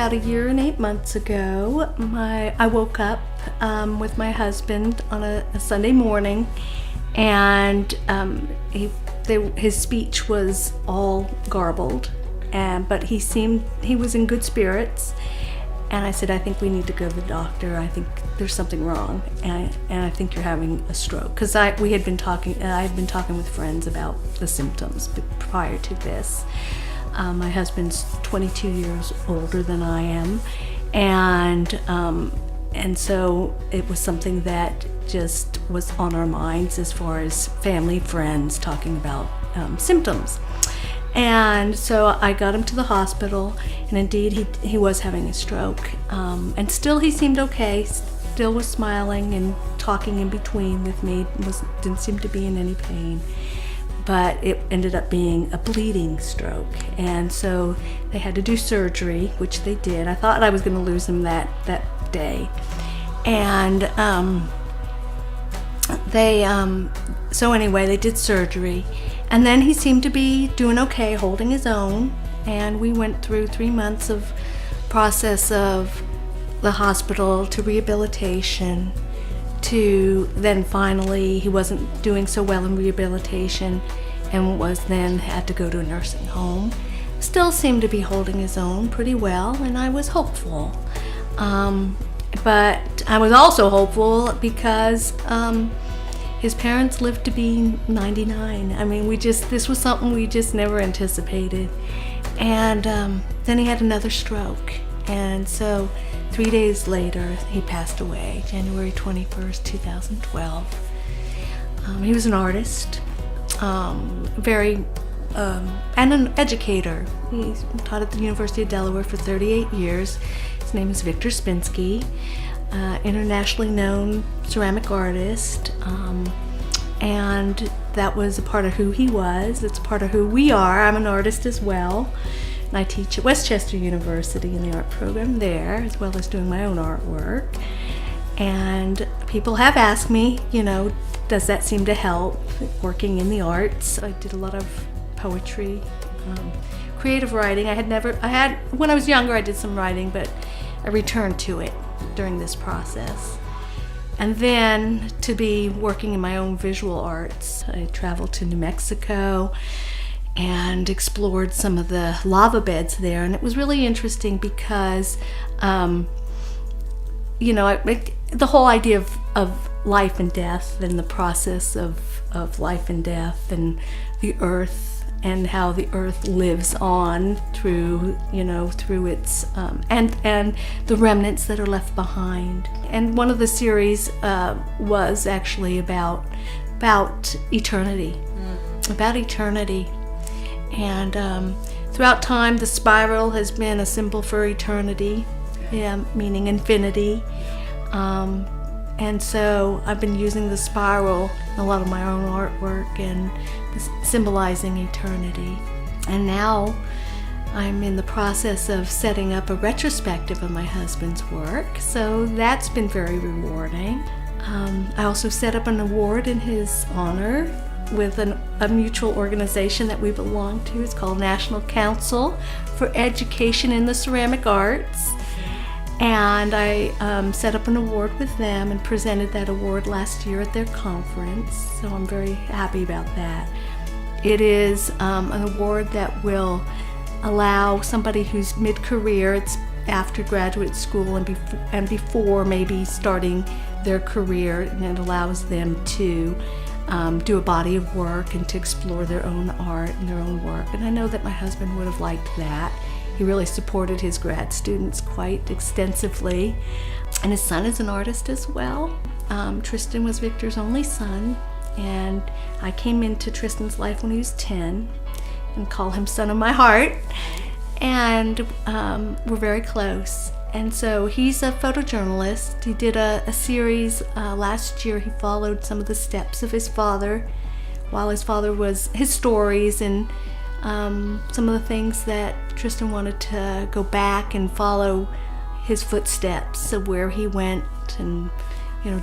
about 1.8 years ago, I woke up with my husband on a Sunday morning, and his speech was all garbled, but he was in good spirits. And I said, I think we need to go to the doctor. I think there's something wrong, and I think you're having a stroke. Because I had been talking with friends about the symptoms prior to this. My husband's 22 years older than I am, and so it was something that just was on our minds as far as family, friends talking about symptoms. And so I got him to the hospital, and indeed he was having a stroke. And still he seemed okay, still was smiling and talking in between with me, didn't seem to be in any pain. But it ended up being a bleeding stroke. And so they had to do surgery, which they did. I thought I was going to lose him that day. And so anyway, they did surgery. And then he seemed to be doing okay, holding his own. And we went through 3 months of process of the hospital to rehabilitation, to then finally he wasn't doing so well in rehabilitation and was then had to go to a nursing home. Still seemed to be holding his own pretty well, and I was hopeful. But I was also hopeful because his parents lived to be 99. I mean, this was something we just never anticipated. And then he had another stroke. And so 3 days later, he passed away, January 21st, 2012. He was an artist, and an educator. He taught at the University of Delaware for 38 years. His name is Victor Spinski, internationally known ceramic artist. And that was a part of who he was. It's a part of who we are. I'm an artist as well. And I teach at Westchester University in the art program there, as well as doing my own artwork. And people have asked me, does that seem to help working in the arts? I did a lot of poetry, creative writing. When I was younger, I did some writing, but I returned to it during this process. And then to be working in my own visual arts, I traveled to New Mexico and explored some of the lava beds there. And it was really interesting because, the whole idea of life and death and the process of life and death and the earth and how the earth lives on through its, and the remnants that are left behind. And one of the series was actually about eternity, about eternity. And throughout time, the spiral has been a symbol for eternity, meaning infinity. And so I've been using the spiral in a lot of my own artwork and symbolizing eternity. And now I'm in the process of setting up a retrospective of my husband's work, so that's been very rewarding. I also set up an award in his honor with a mutual organization that we belong to. It's called National Council for Education in the Ceramic Arts. And I set up an award with them and presented that award last year at their conference, so I'm very happy about that. It is an award that will allow somebody who's mid-career, it's after graduate school and before maybe starting their career, and it allows them to do a body of work and to explore their own art and their own work. And I know that my husband would have liked that. He really supported his grad students quite extensively. And his son is an artist as well. Tristan was Victor's only son, and I came into Tristan's life when he was 10 and call him son of my heart. And we're very close. And so he's a photojournalist. He did a series last year. He followed some of the steps of his father, while his father was his stories and some of the things that Tristan wanted to go back and follow his footsteps of where he went, and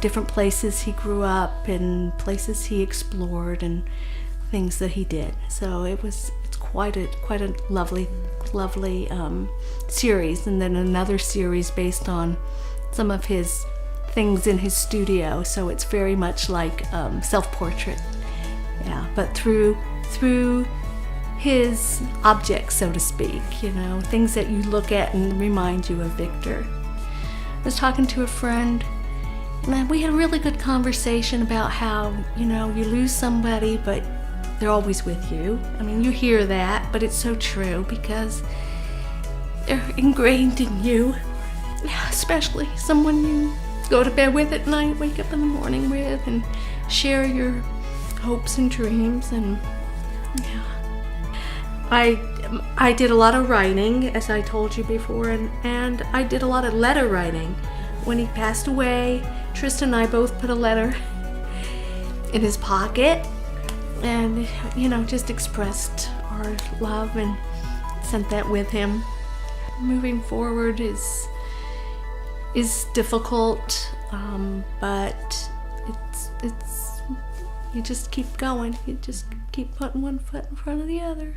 different places he grew up and places he explored and things that he did. So it's quite a lovely series, and then another series based on some of his things in his studio. So it's very much like self-portrait, yeah, but through his objects, so to speak, things that you look at and remind you of Victor. I was talking to a friend, and we had a really good conversation about how, you lose somebody, but they're always with you. I mean, you hear that, but it's so true because they're ingrained in you, especially someone you go to bed with at night, wake up in the morning with, and share your hopes and dreams. And yeah, I did a lot of writing, as I told you before, and I did a lot of letter writing. When he passed away, Tristan and I both put a letter in his pocket and, just expressed our love and sent that with him. Moving forward is difficult, but it's you just keep going. You just keep putting one foot in front of the other.